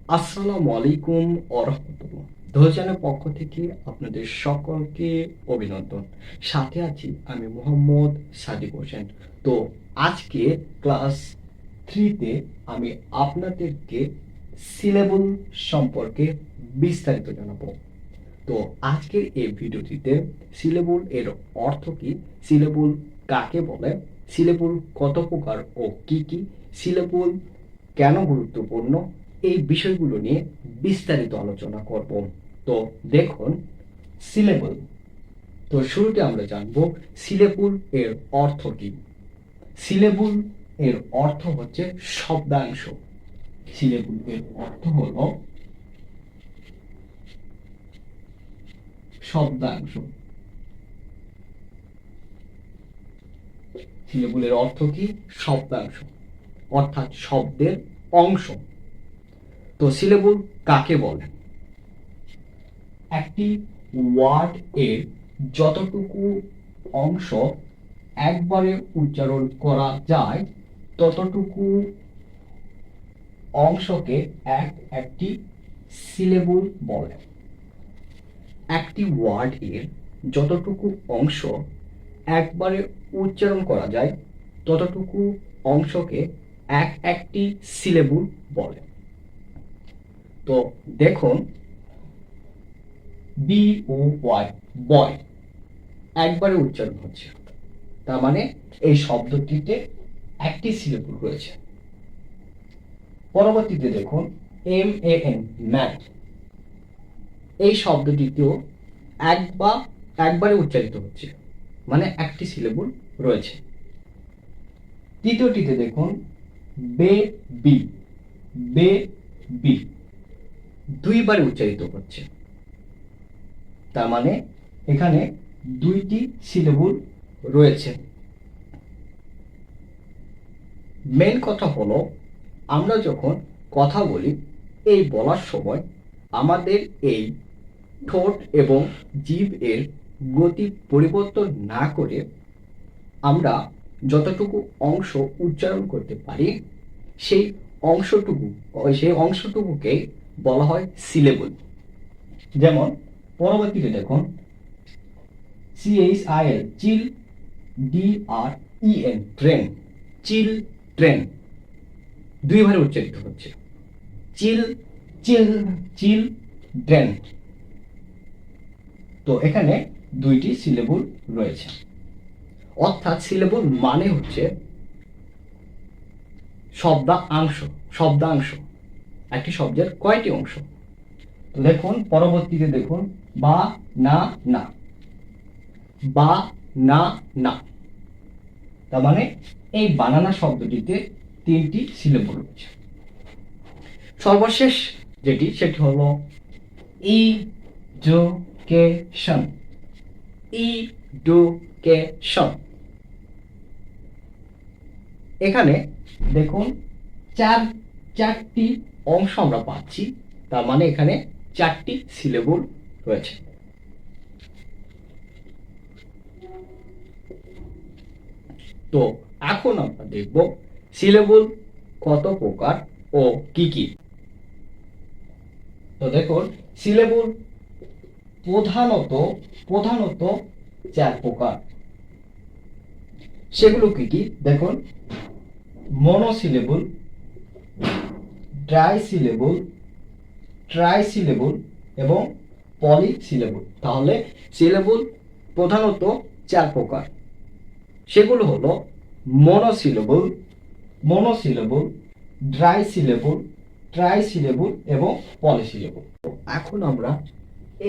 আসসালামু আলাইকুম রাহমাতুল্লাহ। ধৈর্যের পক্ষ থেকে আপনাদের সকলকে অভিনন্দন। সাথে আছি আমি মোহাম্মদ সাদিক হোসেন। তো আজকে ক্লাস 3 তে আমি আপনাদেরকে সিলেবল সম্পর্কে বিস্তারিত জানাবো। তো আজকের এই ভিডিওটিতে সিলেবল এর অর্থ কি, সিলেবল কাকে বলে, সিলেবল কত প্রকার ও কি কি, সিলেবল কেন গুরুত্বপূর্ণ, এই বিষয়গুলো নিয়ে বিস্তারিত আলোচনা করব। তো দেখুন, সিলেবল। তো শুরুতে আমরা জানব সিলেবল এর অর্থ কি। সিলেবল এর অর্থ হচ্ছে শব্দাংশ। সিলেবল এর অর্থ হলো শব্দাংশ। সিলেবলের অর্থ কি? শব্দাংশ, অর্থাৎ শব্দের অংশ। তো সিলেবল কাকে বলে? একটি ওয়ার্ড এর যতটুকু অংশ একবারে উচ্চারণ করা যায় ততটুকু অংশকে একটি সিলেবল বলে। একটি ওয়ার্ড এর যতটুকু অংশ একবারে উচ্চারণ করা যায় ততটুকু অংশকে একটি সিলেবল বলে। তো দেখুন, বি ও ওয়াই, বয়, একবারে উচ্চারণ হচ্ছে, তার মানে এই শব্দটিতে একটি সিলেবল রয়েছে। পরবর্তীতে দেখুন MAN, ম্যান, এই শব্দটিতেও একবারে উচ্চারিত হচ্ছে, মানে একটি সিলেবল রয়েছে। তৃতীয়টিতে দেখুন বেবি, বেবি, দুইবারে উচ্চারিত হচ্ছে, তার মানে এখানে দুইটি সিলেবল রয়েছে। মেন কথা হলো, আমরা যখন কথা বলি, এই বলার সময় আমাদের এই ঠোঁট এবং জিভ এর গতি পরিবর্তন না করে আমরা যতটুকু অংশ উচ্চারণ করতে পারি সেই অংশটুকুকে বলা হয় সিলেবল। যেমন পরবর্তীতে দেখুন CHIL, চিল, DREN, ট্রেন, চিল, ট্রেন, দুইবারে উচ্চারিত হচ্ছে, চিল, চিল, চিল, ট্রেন। তো এখানে দুইটি সিলেবল রয়েছে। অর্থাৎ সিলেবল মানে হচ্ছে শব্দাংশ। একটি শব্দের কয়টি অংশ? তো দেখুন পরবর্তীতে দেখুন বা না না, বা না না, তার মানে এই বানানা শব্দটিতে তিনটি সিলেবল রয়েছে। সর্বশেষ সেটি হলো ইডুকেশন, ইডুকেশন। এখানে দেখুন চারটি অংশ আমরা পাচ্ছি, তার মানে এখানে চারটি সিলেবল রয়েছে। তো এখন আমরা দেখব সিলেবল কত প্রকার ও কি কি। তো দেখুন, সিলেবল প্রধানত 4 প্রকার। সেগুলো কি কি দেখুন, মনোসিলেবল, ডাইসিলেবল, ট্রাইসিলেবল এবং পলিসিলেবল। তাহলে সিলেবল প্রধানত 4 প্রকার। সেগুলো হলো মনোসিলেবল, ডাইসিলেবল, ট্রাইসিলেবল এবং পলিসিলেবল। এখন আমরা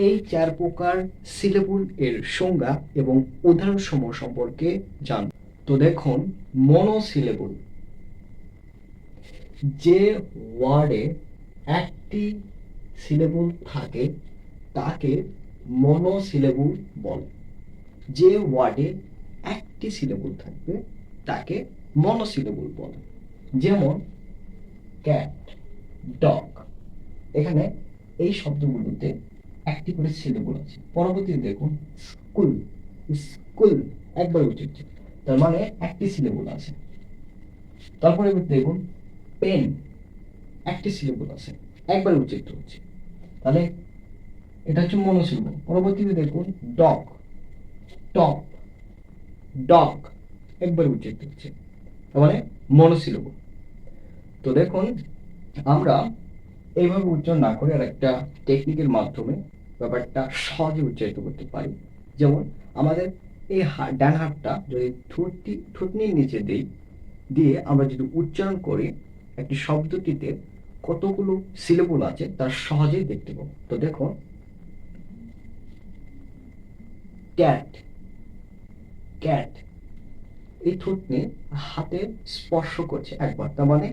এই 4 প্রকার সিলেবল এর সংজ্ঞা এবং উদাহরণ সমূহ সম্পর্কে জানব। তো দেখুন, মনোসিলেবল, যে ওয়ার্ডে একটি সিলেবল থাকে তাকে মনোসিলেবল বলে। যে ওয়ার্ডে একটি সিলেবল থাকবে তাকে মনোসিলেবল বলে। যেমন ক্যাট, ডগ, এখানে এই শব্দগুলোতে একটি করে সিলেবল আছে। পরবর্তীতে দেখুন স্কুল, স্কুল, একবার উচ্চারিত, তার মানে একটি সিলেবল আছে। তারপরে দেখুন পেন, একটি সিলেবল আছে। একবার উচ্চারিত হচ্ছে। তাহলে এটা হচ্ছে মনোসিলেবল। পরবর্তীতে দেখুন ডগ, টপ, ডগ, একবার উচ্চারিত হচ্ছে, তার মানে মনোসিলেবল। তো দেখুন আমরা এইভাবে উচ্চারণ না করে আর একটা টেকনিকের মাধ্যমে ব্যাপারটা সহজে উচ্চারিত করতে পারি। যেমন আমাদের এই ডান হাতটা যদি থুতনির নিচে দিই, দিয়ে আমরা যদি উচ্চারণ করি একটি শব্দটিতে কতগুলো সিলেবল আছে তার সহজেই দেখতে পাবো। তো দেখুন ক্যাট, ক্যাট, এই থুতনি হাতে স্পর্শ করছে একবার, তার মানে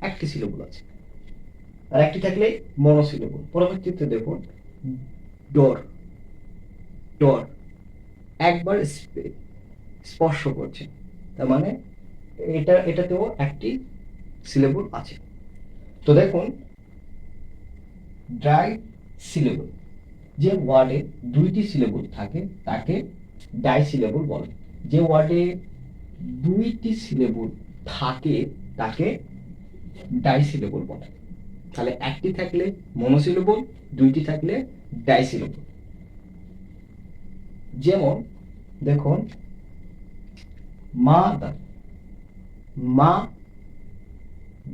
একটি সিলেবল আছে। আর একটি থাকলে মনোসিলেবল। পরবর্তীতে দেখুন ডোর, ডোর, একবার স্পর্শ করছে, তার মানে এটাতেও একটি সিলেবল আছে। তো দেখুন ড্রাই সিলেবল, যে ওয়ার্ডে দুইটি সিলেবল থাকে তাকে ডাই সিলেবল বলে। যে ওয়ার্ডে দুইটি সিলেবল থাকে তাকে ডাই সিলেবল বলে। তাহলে একটি থাকলে মনোসিলেবল, দুইটি থাকলে ডাই সিলেবল। যেমন দেখুন মা দার, মা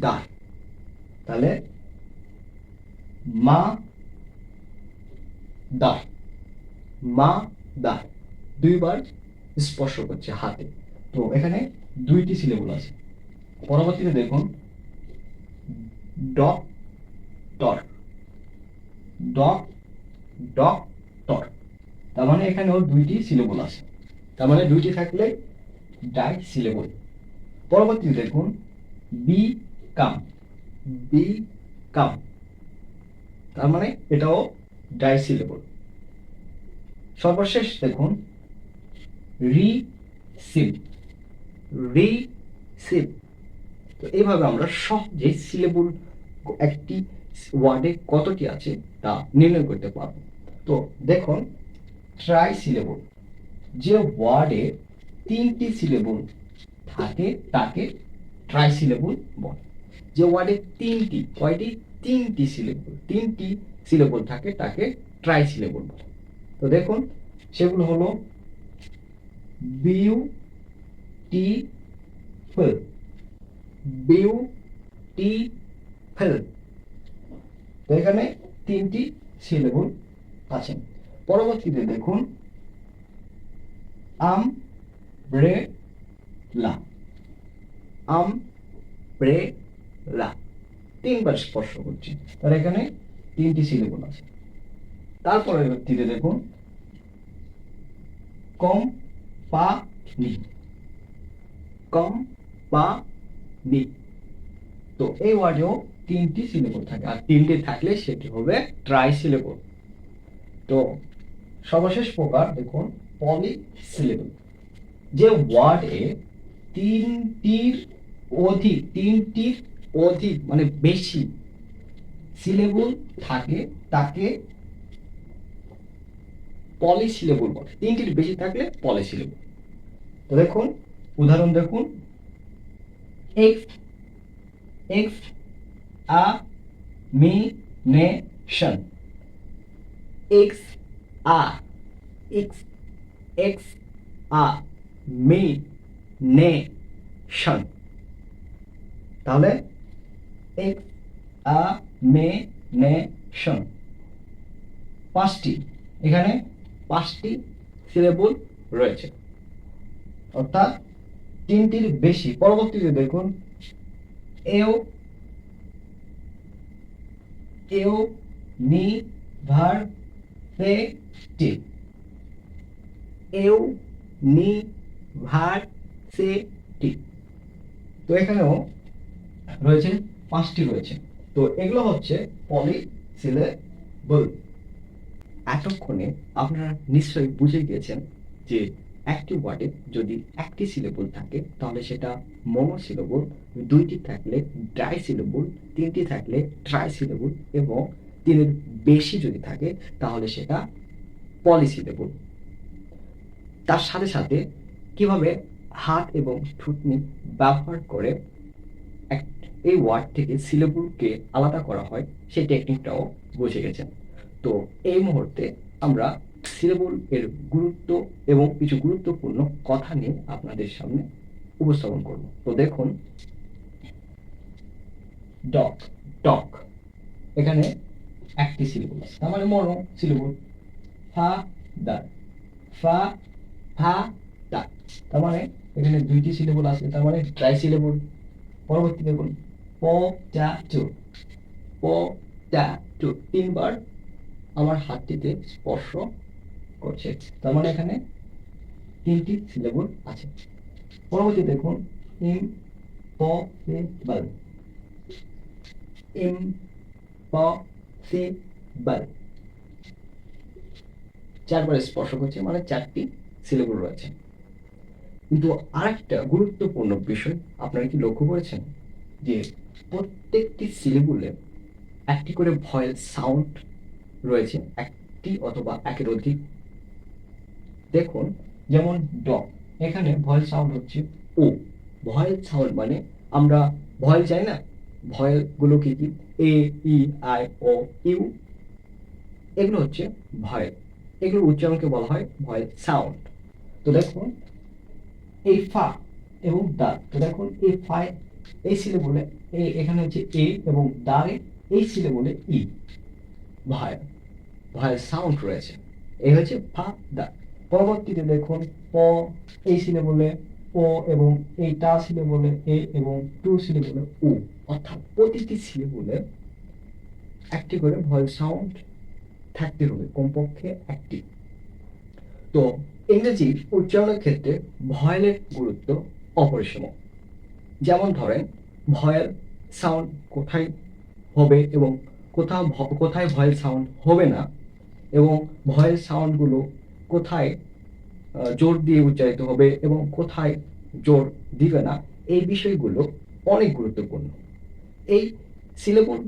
দার, তাহলে মা দার, মা দার, দুইবার স্পর্শ করছে হাতে। তো এখানে দুইটি সিলেবল আছে। পরবর্তীতে দেখুন ডক্টর, ডক্টর, তার মানে এখানেও দুইটি সিলেবল আছে, তার মানে দুইটি থাকলে ডাই সিলেবল। পরবর্তীতে দেখুন বি কাম, বি কাম, তার মানে এটাও ডাই সিলেবল। সর্বশেষ দেখুন রিসিভ, রিসিভ। তো এইভাবে আমরা সহজে সিলেবল একটি ওয়ার্ডে কতটি আছে তা নির্ণয় করতে পারবো। তো দেখুন ট্রাই সিলেবল, যে ওয়ার্ডে তিনটি সিলেবল থাকে তাকে ট্রাই সিলেবল বলে। যে ওয়ার্ডে তিনটি, কয়টি, তিনটি সিলেবল, তিনটি সিলেবল থাকে তাকে ট্রাই সিলেবল বলে। তো দেখুন সেগুলো হলো বিউটিফুল, বিউটিফুল, তো এখানে তিনটি সিলেবল আছে। পরবর্তীতে দেখুন আমব্রেলা, আমব্রেলা, তিনবার স্পর্শ করছি, তার এখানে তিনটি সিলেবল আছে। তার পরবর্তীতে দেখুন কোম্পানি, কোম্পানি, তো এই ওয়ার্ডেও তিনটি সিলেবল থাকে, আর তিনটি থাকলে সেটি হবে ট্রাই সিলেবল। তো সর্বশেষ প্রকার দেখুন পলিসিলেবল, যে ওয়ার্ডে তিনটির অধিক মানে বেশি সিলেবল থাকে তাকে পলিসিলেবল বলে। তিনটির বেশি থাকলে পলিসিলেবল। তো দেখুন উদাহরণ দেখুন এক্সামিনেশন, এক্সামিনেশন, তাহলে এক্সামিনেশন পাঁচটি, এখানে পাঁচটি সিলেবল রয়েছে, অর্থাৎ তিনটির বেশি। পরবর্তীতে দেখুন ইউনিভার্সিটি, ইউনিভার্সিটি, তো এখানেও রয়েছে পাঁচটি রয়েছে। তো এগুলো হচ্ছে পলিসিলেবল। এতক্ষণে আপনারা নিশ্চয়ই বুঝে গিয়েছেন যে একটি ওয়ার্ডে যদি একটি সিলেবল থাকে তাহলে সেটা মনোসিলেবল, দুইটি থাকলে ডাই সিলেবল, তিনটি থাকলে ট্রাই সিলেবল এবং তিনের বেশি যদি থাকে তাহলে সেটা পলিসিলেবল। তার সাথে সাথে কিভাবে হাত এবং থুতনি ব্যবহার করে এই ওয়ার্ড থেকে সিলেবলকে আলাদা করা হয় সেই টেকনিকটাও বুঝে গেছেন। তো এই মুহূর্তে আমরা সিলেবল এর গুরুত্ব এবং কিছু গুরুত্বপূর্ণ কথা নিয়ে আপনাদের সামনে উপস্থাপন করব। তো দেখুন, ডক, ডক এখানে একটি সিলেবল আছে, তার মানে মনো সিলেবল। ফা দা, ফা ফা দা, তার মানে এখানে দুইটি সিলেবল আছে, তার মানে ট্রাই সিলেবল। পরবর্তী দেখুন, প টা টু, প টা টু, তিনবার আমার হাতটিতে স্পর্শ করছে, তার মানে এখানে তিনটি সিলেবল আছে। পরবর্তী দেখুন, ইম্পসিবল, ইম্পসিবল, চারবার স্পর্শ করছে, মানে চারটি সিলেবল রয়েছে। কিন্তু আরেকটা গুরুত্বপূর্ণ বিষয় আপনারা কি লক্ষ্য করেছেন যে প্রত্যেকটি সিলেবলে একটি করে ভয়েল সাউন্ড রয়েছে, একটি অথবা একের অধিক। দেখুন, যেমন ড, এখানে ভয়েল সাউন্ড হচ্ছে ও। ভয়েল সাউন্ড মানে আমরা ভয়েল চাই না, ভয়েল গুলো কি কি, এ, ই, আই, ও, ইউ, এগুলো হচ্ছে ভয়েল। এগুলো উচ্চারণকে বলা হয় ভয়েল সাউন্ড। তো দেখুন, এই ফা এবং দা, তো দেখুন এই ফাই, এই সিলেবলে এখানে হচ্ছে এ, এবং দারে এই সিলেবলে ই, ভয়েল, ভয়েল সাউন্ড রয়েছে। এই হচ্ছে ফা দা। পরবর্তীতে দেখুন, প, এই সিলেবলে ও, এবং এই টা সিলেবলে এ, এবং টু সিলেবলে উ। অর্থাৎ প্রতিটি সিলেবলে একটি করে ভয়েল সাউন্ড থাকতে হবে, কমপক্ষে একটি। তো ইংরেজি উচ্চারণের ক্ষেত্রে ভয়েলের গুরুত্ব অপরিসীম। যেমন ধরেন, ভয়েল সাউন্ড কোথায় হবে এবং কোথায় ভয়েল সাউন্ড হবে না, এবং ভয়েল সাউন্ডগুলো কোথায় জোর দিয়ে উচ্চারিত হবে এবং কোথায় জোর দিবে না, এই বিষয়গুলো অনেক গুরুত্বপূর্ণ। এই সিলেবল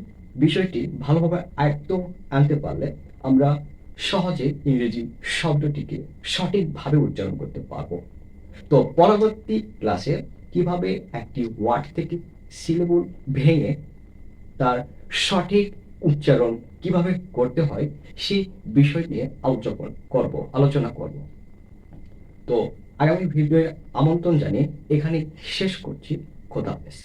বিষয়টি ভালোভাবে আয়ত্ত আনতে পারলে আমরা সহজে ইংরেজি শব্দটিকে সঠিকভাবে উচ্চারণ করতে পারব। তো পরবর্তী ক্লাসে কিভাবে একটি ওয়ার্ড থেকে সিলেবল ভেঙে তার সঠিক উচ্চারণ কিভাবে করতে হয় সেই বিষয় নিয়ে আলোচনা করব। তো আগামী ভিডিওয়ে আমন্ত্রণ জানিয়ে এখানে শেষ করছি। খোদা হাফেজ।